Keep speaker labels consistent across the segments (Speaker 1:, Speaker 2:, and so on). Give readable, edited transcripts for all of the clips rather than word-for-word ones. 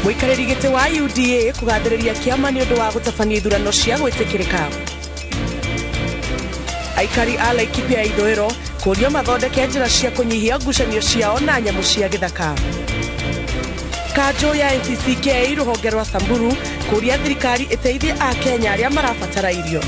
Speaker 1: Muikarĩri gĩtĩ wa UDA kũgathĩrĩria kĩama nĩ ũndũ wa gũtabania ithurano cia gwĩtĩkĩrĩka. Aikari a Laikipia ya ithũĩro kũũrio mathondeke njĩra cia kũnyihia ngucanio ciao na nyamũ cia gĩthaka. Kanjũ ya NCCK rũhonge rwa Samburu kũũria thirikari ĩteithie a Kenya arĩa marabatara irio.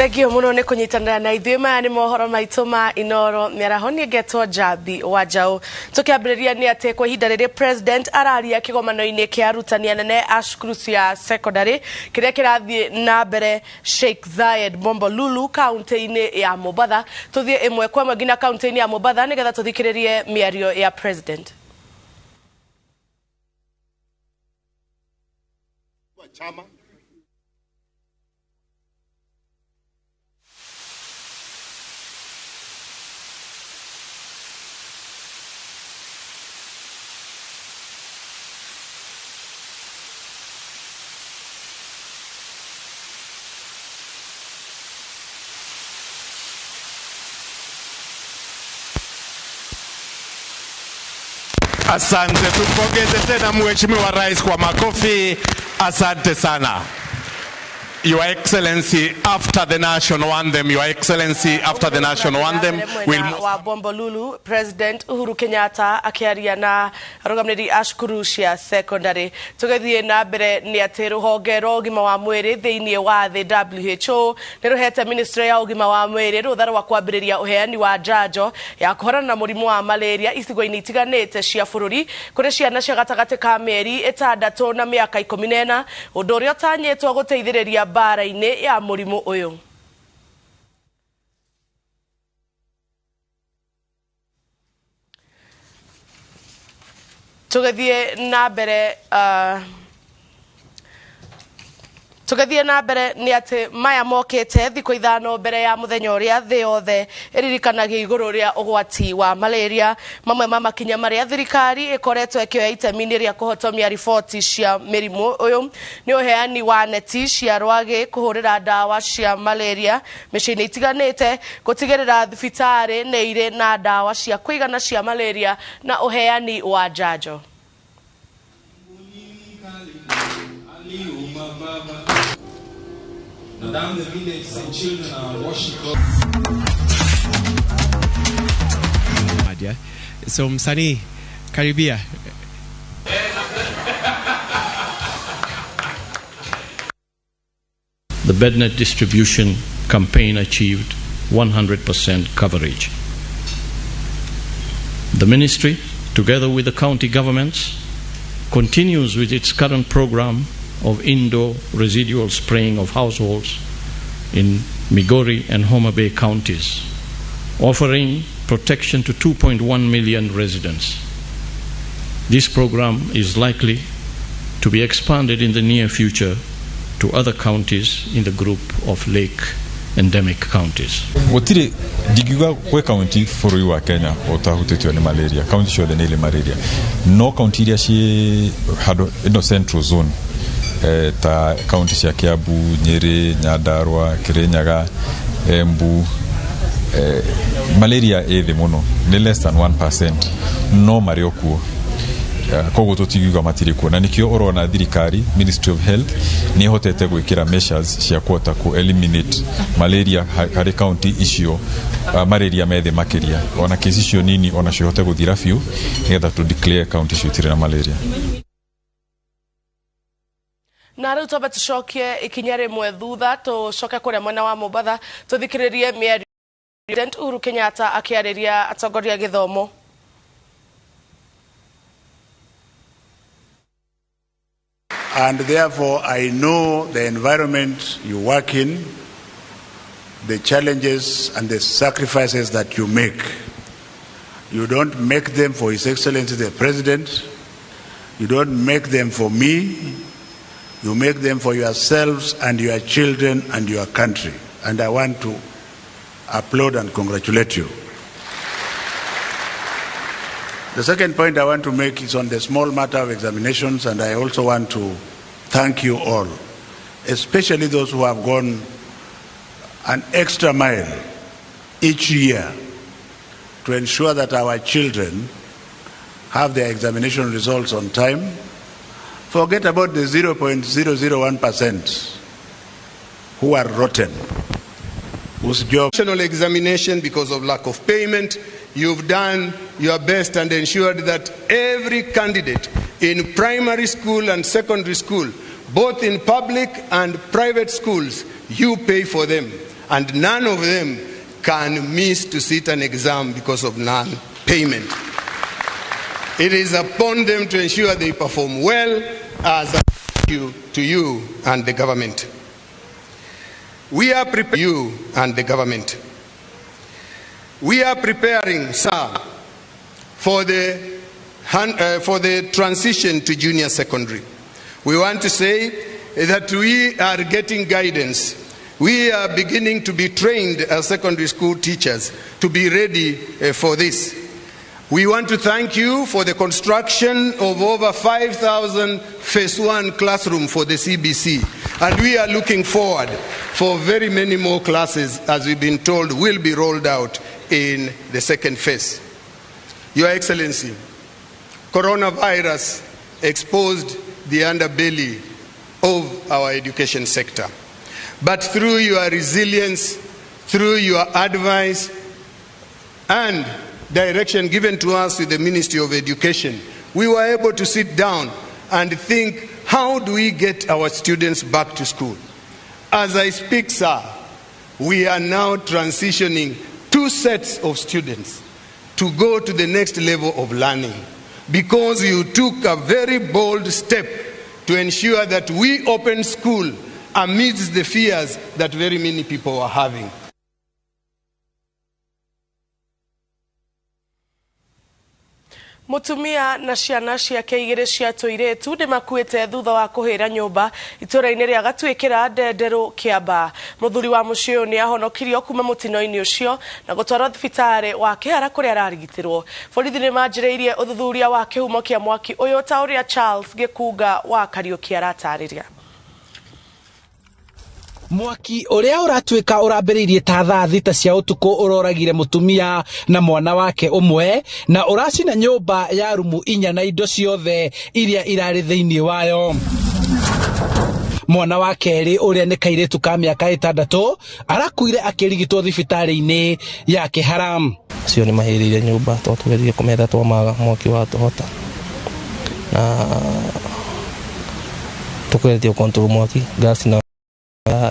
Speaker 1: Thegio muno nĩ kũnyitanĩra na ithuĩ. Maya nĩ mohoro maitũ ma Inoorro Miaraho. Niĩ ngetwo Jabi wa Njaũ. Tũkĩambĩrĩria nĩ atĩ kwa ihinda rĩrĩ president araria kĩgomano-inĩ kĩa arutani anene a cukuru cia secondary kĩrĩa kĩrathiĩ na mbere Sheikh Zayed Bombolulu kaunti-inĩ ya Mombasa. Tũthiĩ ĩmwe kwa ĩmwe nginya kaunti-inĩ ya Mombasa nĩgetha tũthikĩrĩrie mĩario ya president.
Speaker 2: Chama Asante, tumpongeze tena Mheshimiwa Rais kwa makofi. Asante sana. Your Excellency, after the national anthem, Your Excellency, after the national anthem, will
Speaker 1: wa Bombolulu, President Uhuru Kenyatta akiaria na arũgamĩrĩri a cukuru cia secondary. Tũgĩthiĩ na mbere nĩ atĩ rũhonge rwa ũgima wa mwĩrĩ thĩinĩ wa thĩ WHO nĩ rũhete ministry ya ũgima wa mwĩrĩ rũtha rwa kwambĩrĩria ũheani wa njanjo ya kũhũrana na mũrimũ wa malaria icigo-inĩ itiganĩte cia bũrũri kũrĩ ciana cia gatagatĩ ka mĩeri 6 na mĩaka 14, ũndũ ũrĩa ũtanyĩtwo gũteithĩrĩria bara-inĩ ya mũrimũ ũyũ. Tũgĩthiĩ na mbere nĩ atĩ maya mokĩte thikũ ithano mbere ya mũthenya ũrĩa thĩ yothe ĩririkanagia igũrũ rĩa ũgwati wa malaria. Mamwe ma makinya marĩa thirikari ĩkoretwo ĩkĩoya itemi-inĩ rĩa kũhotomia riboti cia mĩrimũ ũyũ nĩ ũheani wa neti cia rwagĩ, kũhũrĩra ndawa cia malaria mĩciĩ-inĩ itiganĩte, gũtigĩrĩra thibitarĩ nĩ irĩ na ndawa cia kũigana cia malaria na ũheani wa njanjo.
Speaker 3: Now the village and children are washing clothes.
Speaker 4: So msanii karibia.
Speaker 5: The bednet distribution campaign achieved 100% coverage. The ministry, together with the county governments, continues with its current program of indoor residual spraying of households in Migori and Homa Bay counties, offering protection to 2.1 million residents. This program is likely to be expanded in the near future to other counties in the group of lake endemic counties.
Speaker 6: Gutiri digiga kwe county furui wa Kenya otahutitio ni malaria. County ciothe nĩ malaria. No county iria ci hado central zone ta county cia Kiambu, Nyeri, Nyandarua, Kirinyaga, Embu, malaria ĩthĩ mũno nĩ less than 1%, no marĩ okuo koguo tũtiguga matirĩ kuo, na nĩkĩo ũrona thirikari Ministry of Health nĩ hotete gwĩkĩra measures cia kuota ku eliminate malaria harĩ county icio, malaria methĩ makĩria, ona kesi icio nini ona cihote gũthira biũ nĩgetha tũ declare county icio itirĩ na malaria.
Speaker 1: Na rĩu twambe tũcokie ikinya rĩmwe thutha, tũcoke kũrĩa mwena wa Mombasa tũthikĩrĩrie mĩario President Uhuru Kenyatta akĩarĩria atongoria gĩthomo.
Speaker 2: And therefore I know the environment you work in, the challenges and the sacrifices that you make. You don't make them for His Excellency the President. You don't make them for me.
Speaker 7: You make them for yourselves and your children and your country. And I want to applaud and congratulate you. The second point I want to make is on the small matter of examinations, and I also want to thank you all, especially those who have gone an extra mile each year to ensure that our children have their examination results on time. Forget about the 0.001% who are rotten, whose job...
Speaker 8: National examination because of lack of payment. You've done your best and ensured that every candidate in primary school and secondary school, both in public and private schools, you pay for them. And none of them can miss to sit an exam because of non-payment. It is upon them to ensure they perform well as a thank you to you and the government. We are preparing you and the government. We are preparing, sir, for the transition to junior secondary. We want to say that we are getting guidance. We are beginning to be trained as secondary school teachers to be ready for this. We want to thank you for the construction of over 5,000 phase 1 classroom for the CBC. And we are looking forward for very many more classes, as we've been told, will be rolled out in the second phase. Your Excellency, coronavirus exposed the underbelly of our education sector. But through your resilience, through your advice and direction given to us with the Ministry of Education, we were able to sit down and think, how do we get our students back to school? As I speak, sir, we are now transitioning 2 sets of students to go to the next level of learning, because you took a very bold step to ensure that we open school amidst the fears that very many people are having.
Speaker 1: Mutumia na ciana ciake igĩrĩ cia tũirĩtu nĩ makuĩte thutha wa kũhĩra nyũmba itũũra-inĩ rĩa Gatwĩkĩra Ndenderũ Kĩamba. Mũthuri wa mũciĩ ũyũ nĩ ahonokirio kuma mũtino-inĩ ũcio na gũtwarwo thibitarĩ wa Kĩhara kũrĩa ararigitĩrwo. Borithi nĩ manjĩrĩirie ũthuthuria wa kĩhumo kĩa mwaki ũyũ ta ũrĩa Charles Gĩkunga wa Kariũki aratarĩria.
Speaker 9: Mwaki uria uratuika urambiriirie ta thaa 6 cia utuku uroragire mutumia na mwana wake umwe na uracina nyumba ya rumu 4 na indo ciothe iria irari thiini wayo. Mwana wa keri uria ni kairitu ka miaka 6 arakuire akirigitwo thibitari-ini ya Kĩhara.
Speaker 10: Cio ni mahirire nyumba twatugerie kumetha twamaga mwaki wa tuhota na tukwetio control mwaki gas na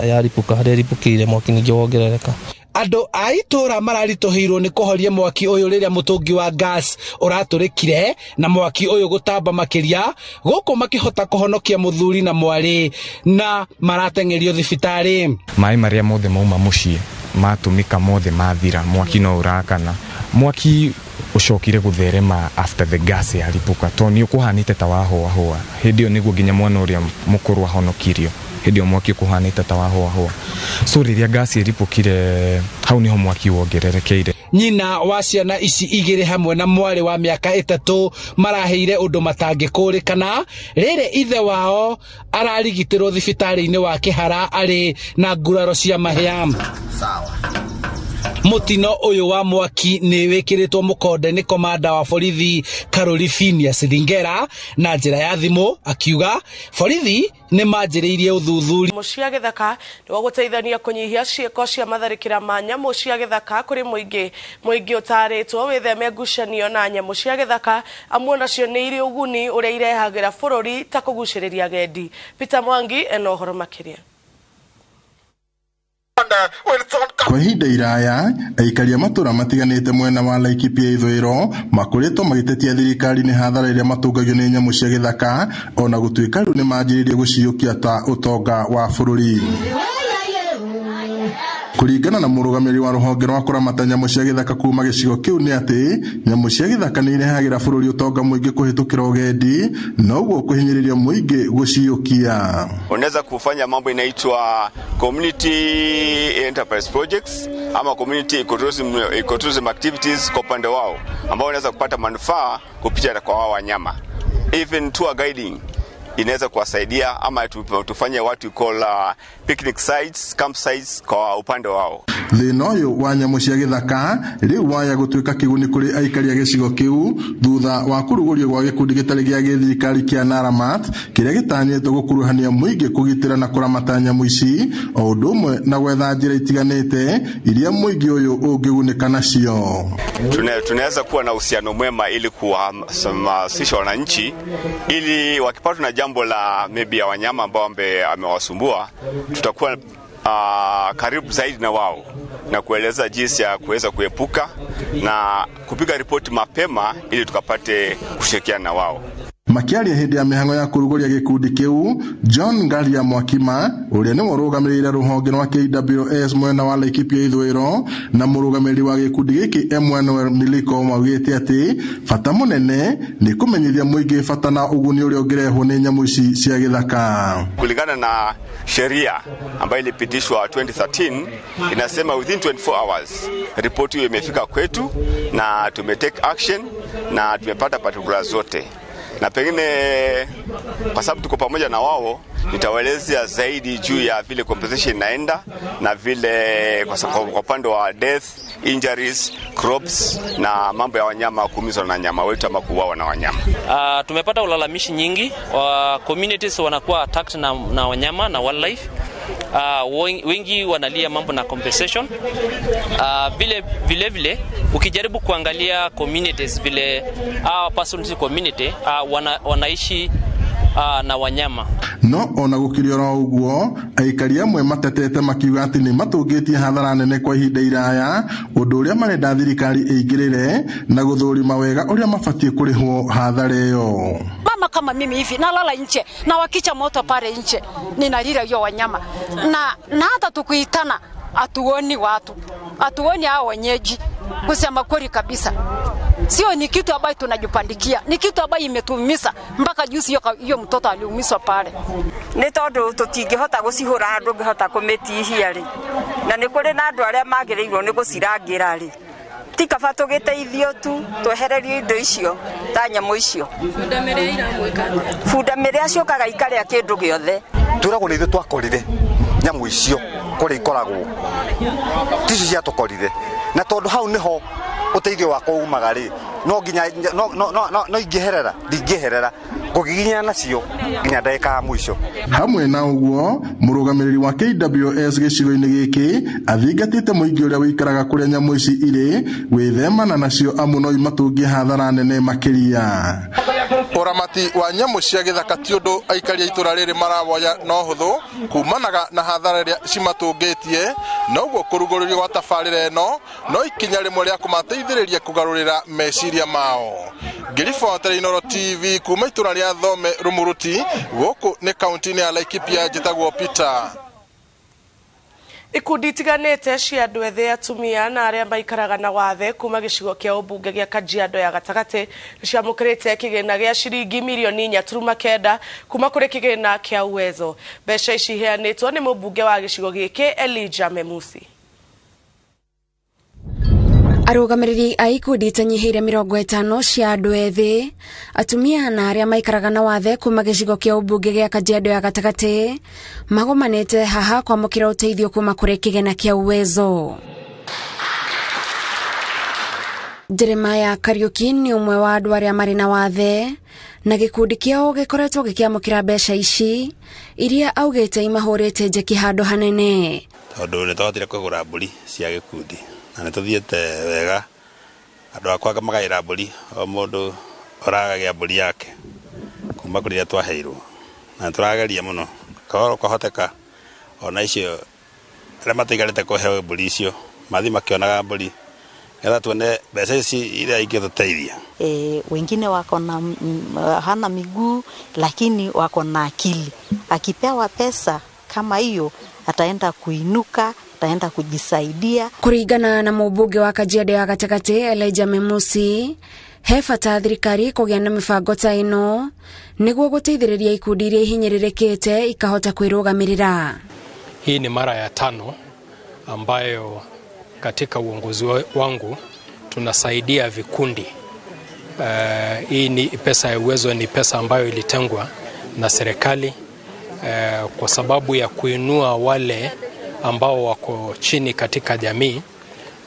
Speaker 10: yaripuka harĩa ripukire mwaki ningĩ wongerereka.
Speaker 9: Andũ a itũũra mararitohirwo nĩ kũhoria mwaki ũyũ rĩrĩa mũtũngi wa gas ũratũrĩkire na mwaki ũyũ gũtamba makĩria, gũkũ makĩhota kũhonokia mũthuri na mwarĩ na marateng'erio thibitarĩ.
Speaker 11: Maĩ marĩa mothe mauma mũciĩ matũmĩka mothe mathira, mwaki no ũrakana. Mwaki ucokire gutherema after the gas yaripuka, to nĩ ũkũhanĩte ta wahũa. Hĩndĩ ĩyo nĩguo nginya mwana ũrĩa mũkũrũ ahonokirio. Hĩndĩ mwaki kuhanĩte ta wahũa. So rĩrĩa gas yaripukire hau niho mwaki wongererekeire.
Speaker 9: Nyina wa ciana ici igĩrĩ hamwe na mwarĩ wa mĩaka 3 maraheire ũndũ matangĩkũrĩkana rĩrĩ ithe wao ararigitirwo thibitarĩ-inĩ wa Kĩhara arĩ na nguraro cia mahĩa. Mutino uyu wa mwaki ni wikiritwo mukonde ni komanda wa borithi Carolina Sidingera na njira ya thimu akiuga borithi ni manjĩrĩirie ũthuthuria.
Speaker 1: Mũciĩ gĩthaka nĩ gũteithania kũnyihia ciĩko cia matharĩkĩra ma nyamũ cia gĩthaka kũrĩ mũingĩ ũtarĩtwo wĩtheme ngucanio na nyamũ cia gĩthaka amwe nacio nĩ irĩ ũguni ũrĩa irehagĩra bũrũri ta kũgucĩrĩria agendi. Peter Mwangi ena ũhoro makĩria.
Speaker 12: Kwa ihinda iraya, aikari a matũra matiganĩte mwena wa Laikipia ithũĩro makoretwo magĩtetia thirikari nĩ hathara iria matũngagio nĩ nyamũ cia gĩthaka, ona gũtuĩka rĩu nĩ manjĩrĩirie gũciyũkia ta ũtonga wa bũrũri. Kuringana na murugamiri wa ruhonge rwa kuramata nyamu cia githaka kuma gicigo kiu ni ati nyamu cia githaka ni irehagira bururi utonga mwingi kuhitukira ugendi na uguo kuhinyiriria mwingi guciukia.
Speaker 13: Unaweza kufanya mambo inaitwa community enterprise projects ama community ecotourism activities kwa upande wao ambao unaweza kupata manufaa kupitia kwa wao wanyama. Even tour guiding inaweza kuwasaidia ama tufanye watu call picnic sites, campsites kwa upande wao.
Speaker 12: Thina uyu wa nyamu cia githaka riu waya gutuika kiguni kuri aikari a gicigo kiu thutha wa kurugurio gwa gikundi gitari gia githirikari kia Naramat kiria gitanyitwo gukuruhania mwingi kugitira na kuramata nyamu ici o undu umwe na gwetha njira itiganite iria mwingi uyu ungigunika nacio.
Speaker 13: Tunaweza kuwa na uhusiano mwema ili kuhamasisha wananchi ili wakipatwa na jambo la maybe ya wanyama ambao amewasumbua tutakuwa karibu zaidi na wao na kueleza jinsi ya kuweza kuepuka na kupiga ripoti mapema ili tukapate kushirikiana na wao.
Speaker 12: Makiaria hindi ya mihango ya kuruguria gikundi kiu John Ngaria Mwakima uria ni murugamirira ruhonge rwa KWS mwena wa Laikipia Ithwiro na murugamiriri wa gikundi giki Emmanuel Miliko maugite ati fata munene ni kumenyithia mwingi fata na uguni uria ungirehwo ni nyamu ici cia githaka.
Speaker 13: Kulingana na sheria ambayo ilipitishwa 2013 inasema within 24 hours ripoti hiyo imefika kwetu na tumetake action na tumepata particulars zote. Na pengine kwa sababu tuko pamoja na wao nitawaelezea zaidi juu ya vile compensation inaenda na vile kwa upande wa death, injuries, crops na mambo ya wanyama kuumizwa na nyama wetu ama kuuawa na wanyama.
Speaker 14: Tumepata ulalamishi nyingi communities wanakuwa attacked na wanyama na wildlife. Wengi wanalia mambo na compensation. Vile ukijaribu kuangalia communities vile personal community wanaishi na wanyama.
Speaker 12: No ona gukiriora uguo aikari amwe matetete makiuga ati ni matungitie hathara nene kwa ihinda iraya undu uria marenda thirikari eigirire na guthurima wega uria mabatie kurihwo hathara iyo.
Speaker 15: Mama kama mimi hivi nalala nje na wakicha moto pale nje ninalila hiyo wanyama na hata tukuitana atuoni watu atuoni hao wenyeji. Kusema kweli kabisa sio ni kitu ambacho tunajipandikia, ni kitu ambacho imetumisa mpaka juzi hiyo mtoto aliumiswa pale.
Speaker 16: Ni tondu tutingihota gucihura andu ngihota kumetihia ri na ni kuri na andu aria magirirwo ni gucirangira ri tikaba tugiteithio tu twehererio indo icio ta nyamu icio funda miria ciokaga ikaria kindu giothe
Speaker 17: turagwo ni ithu twakorire nyamu icio kuri ikoragwo tici cia tukorire na tondu hau niho uteithio wako umaga ri no nginya no ingiherera ndingiherera kugiginya nacio nginya ndeka mwisho.
Speaker 12: Hamwe na uguo murugamiriri wa KWS gicigo-ini giki athingatite muingi uria wikaraga kuria nyamu ici iri gwithemana nacio amu no imatungie hathara nene makiria.
Speaker 18: Uramati wa nyamu cia githaka ti undu aikari itura riri maraboya no huthu kumanaga na hathara iria cimatungitie na uguo kurugururio gwa tabarira ino no ikinya rimwe ria kumateithiriria kugarurira meciria mao. Ngiribotera Inoorro TV kuma itura ria Thome Rumuruti guku ni kaunti-ini ya Laikipia njitagwo Peter.
Speaker 1: Ikundi itiganite cia andu ethĩ atumia na aria maikaraga na wathe kuma gicigo kia ubunge gia Kajiado ya gatagati ciamukirite kigina gia ciringi milioni 4.9 kuma kuri kigina kia Uwezo. Mbeca ici heanitwo ni mubunge wa gicigo giki Elijah Memusi.
Speaker 19: Arugamiriri a ikundi tanyihiire 50 cia andu ethĩ atumia na aria maikaraga na wathe kuma gicigo kia ubunge gia Kajiado ya gatagati magomanite haha kwamukira uteithio kuma kuri kigina kia Uwezo. Jeremiah Kariuki ni umwe wa andu aria mari na wathe na gikundi kiao gikoretwo gikiamukira mbeca ici iria augite imahurite njeki handu hanene
Speaker 20: tondu ni twahotire kugura mburi cia gikundi na nituthiete wega andu akwa magaira mburi o mundu oragagia mburi yake kuma kuri ria twaheirwo na turageria muno kahoro kahoteka ona icio aria matigarite kuheo mburi icio mathi makionaga mburi getha tuone mbeca ici iria ingituteithia.
Speaker 21: Wengine wako na hana miguu lakini wako na akili. Akipewa pesa kama hiyo ataenda kuinuka, ataenda kujisaidia.
Speaker 19: Kuringana na mũmbunge wa Kajiado ya Gatagatĩ Elijah Memusi, he bata thirikari kũgĩa na mĩbango ta ĩno nĩguo gũteithĩrĩria ikundi iria ihinyĩrĩrĩkĩte ikahota kwĩrũgamĩrĩra.
Speaker 22: Hii ni mara ya 5 ambayo katika uongozi wangu tunasaidia vikundi. Hii ni pesa ya uwezo, ni pesa ambayo ilitengwa na serikali kwa sababu ya kuinua wale ambao wako chini katika jamii.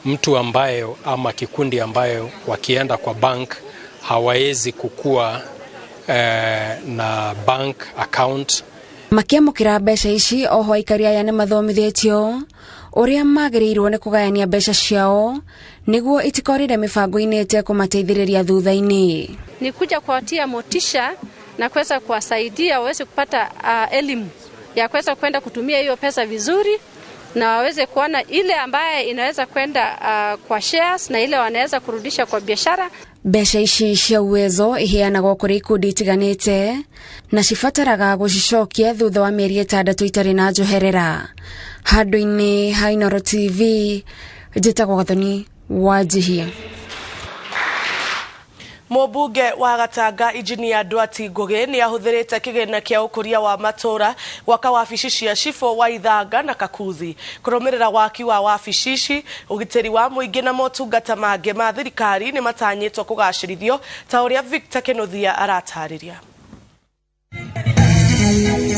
Speaker 22: Mtu ambayo ama kikundi ambayo wakienda kwa bank hawawezi kukua na bank account.
Speaker 19: Makiamũkĩra mbeca ici oho aikari aya nĩ mathomithĩtio ũrĩa magĩrĩirwo nĩ kũgayania mbeca ciao nĩguo itikorire mĩbango-inĩ ĩtekũmateithĩrĩria thutha-inĩ.
Speaker 23: Ni kuja kuwatia motisha na kuweza kuwasaidia waweze kupata elimu ya kuweza kwenda kutumia hiyo pesa vizuri, na waweze kuona ile ambaye inaweza kwenda kwa shares na ile wanaweza kurudisha kwa biashara.
Speaker 19: Mbeca ici cia uwezo iheanagwo kũrĩ ikundi itiganĩte na cibataraga gũcicokia thutha wa mĩeri 6 itarĩ na njoherera. Handũ-inĩ ha Inoorro TV, njĩtagwo Gathoni Wanjihia.
Speaker 1: Mũmbunge wa Gatanga Injinia Ndwati Ngugi nĩ ahũthĩrĩte kĩgĩna kĩa ũkũria wa matũra gwaka wabici cia cibũ wa Ithanga na Kakuzi kũrũmĩrĩra waki wa wabici ici. Ũgitĩri wa mũingĩ na motungata mangĩ ma thirikari nĩ matanyĩtwo kũgacĩrithio ta ũrĩa Victor Kĩnuthia aratarĩria.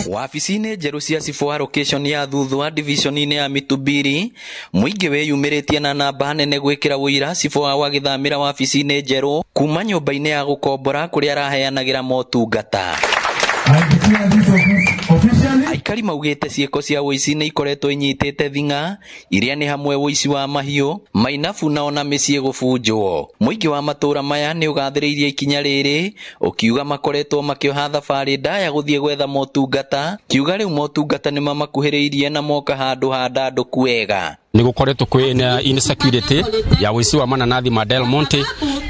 Speaker 24: Wabici-inĩ njerũ cia cibũ wa location ya Thuthwa division-inĩ ya Mitubiri, mũingĩ weyumĩrĩtie na namba nene gwĩkĩra ũira cibũ wa wagĩthamĩra wabici-inĩ njerũ kuma nyũmba-inĩ ya gũkombora kũrĩa araheanagĩra motungata. Aikari maugĩte ciĩko cia ũici nĩ ikoretwo inyitĩte thing'a, iria nĩ hamwe ũici wa mahiũ, mainabu na ona mĩciĩ gũbunjwo. Mũingĩ wa matũra maya nĩ ũgathĩrĩirie ikinya rĩrĩ, ũkiuga makoretwo makĩoha thabarĩ ndaya gũthiĩ gwetha motungata, kiuga rĩu motungata nĩ mamakuhĩrĩirie na moka handũ handandũku wega.
Speaker 25: Nĩ gũkoretwo kwĩna insecurity ya ũici wa mananathi ma Del Monte,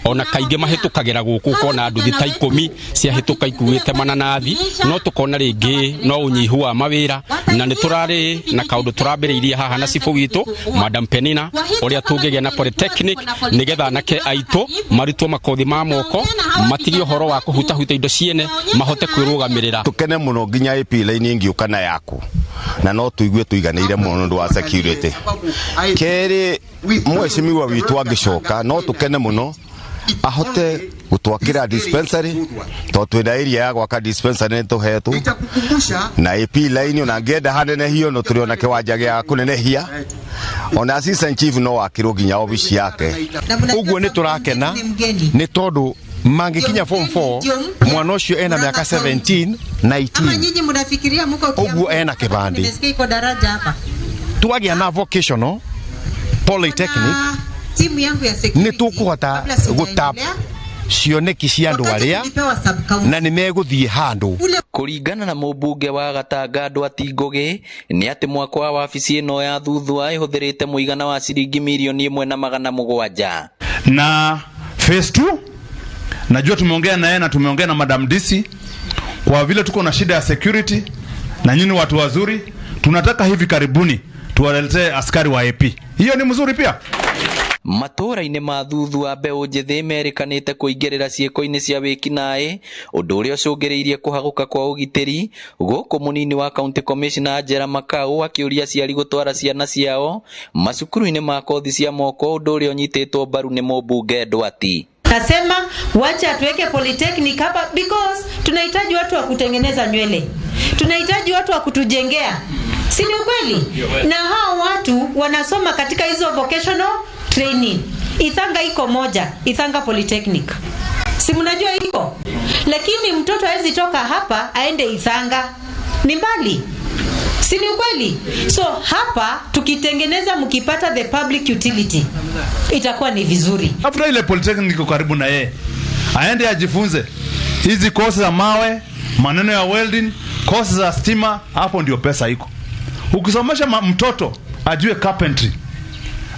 Speaker 25: ona kaingĩ mahĩtũkagĩra gũkũ kona nduthi ta 10 ciahĩtũka ikuĩte mananathi, no tũkona rĩngĩ no ũnyihu wa mawĩra, na nĩ tũrarĩ na kaũndũ tũrambĩrĩirie haha na cibũ witũ Madam Penina ũrĩa tũngĩgĩa na polytechnic nĩgetha anake aitũ marutwo makothi ma moko matigio horo wa kũhutahuta indo ciene mahote kwĩrũgamĩrĩra.
Speaker 26: Tũkene mũno nginya AP line ingĩũka na yaku na no tũigue tũiganĩire mũno wa security. Keri mheshimiwa witũ angĩcoka no tũkene mũno ahote gũtwakĩra dispensary to twĩna area ya gwaka dispensary nĩ tũhetwo na AP line ona ngenda hanenehio no tũrĩ ona kĩwanja gĩa kũnenehia ona assistant chief no wakĩrwo nginya obici yake.
Speaker 27: Ũguo nĩ tũrakena nĩ tondũ mangĩkinya form 4 mwana ũcio ena mĩaka 17 19 ũguo ena kĩbandĩ twagĩa na vocational polytechnic nĩ tũkũhota gũtap cioneki cia andũ arĩa na nĩ megũthiĩ handũ.
Speaker 24: Kũringana na mũmbunge wa Gatanga Ndwati Ngugi nĩ atĩ mwako wa wabici ĩno ya Thuthwa ĩhũthĩrĩte mũigana wa ciringi milioni 1.7
Speaker 28: na phase 2 najua tumeongea na yeye na tumeongea na Madam DC kwa vile tuko na shida ya security na nyinyi watu wazuri, tunataka hivi karibuni tuwaletee askari wa AP. Hiyo ni mzuri pia.
Speaker 24: Matũra-inĩ ma Thuthwa mbeũ njĩthĩ merĩkanĩte kũingĩrĩra ciĩko-inĩ cia wĩkinaĩ, ũndũ ũrĩa ũcũngĩrĩirie kũhagũka kwa ũgitĩri, gũkũ mũnini wa county commissioner Njera Makau akĩũria aciari gũtwara ciana ciao macukuru-inĩ ma kothi cia moko, ũndũ ũrĩa ũnyitĩtwo mbaru nĩ mũmbunge Ndwati.
Speaker 29: Nasema wacha tuweke polytechnic hapa because tunahitaji watu wa kutengeneza nywele. Tunahitaji watu wa kutujengea. Si ni ukweli? Na hao watu wanasoma katika hizo vocational training. Ithanga iko moja, Ithanga Polytechnic. Si mnajua iko? Lakini mtoto hawezi toka hapa aende Ithanga. Ni mbali. Si ni ukweli? So hapa tukitengeneza mkipata the public utility itakuwa ni vizuri.
Speaker 28: After ile polytechnic iko karibu na yeye, aende ajifunze hizi courses za mawe, maneno ya welding, courses za stima, hapo ndio pesa iko. Ukisomesha mtoto ajue carpentry,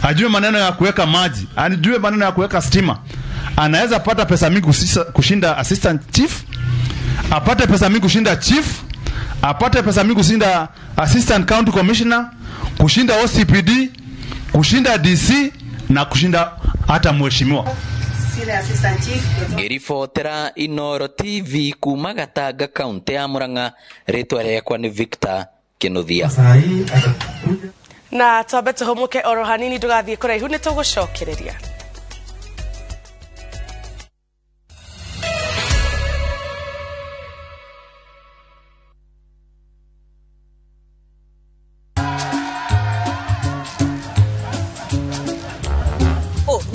Speaker 28: ajue maneno ya kuweka maji, ajue maneno ya kuweka stima, anaweza pata pesa mingi kushinda assistant chief, apate pesa mingi kushinda chief, apate pesa mingi kushinda assistant county commissioner, kushinda OCPD, kushinda DC na kushinda hata mheshimiwa.
Speaker 24: Ngiribotera Inoorro TV kuma Gatanga kaunti ya Murang'a, ritwa riakwa ni Victor Kinuthia.
Speaker 1: Na twambe tuhumuke oro hanini ndugathie kuraihu ni tugucokereria.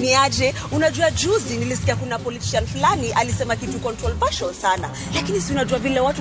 Speaker 2: Niaje, unajua juzi nilisikia kuna politician fulani alisema kitu controversial sana, lakini si unajua vile watu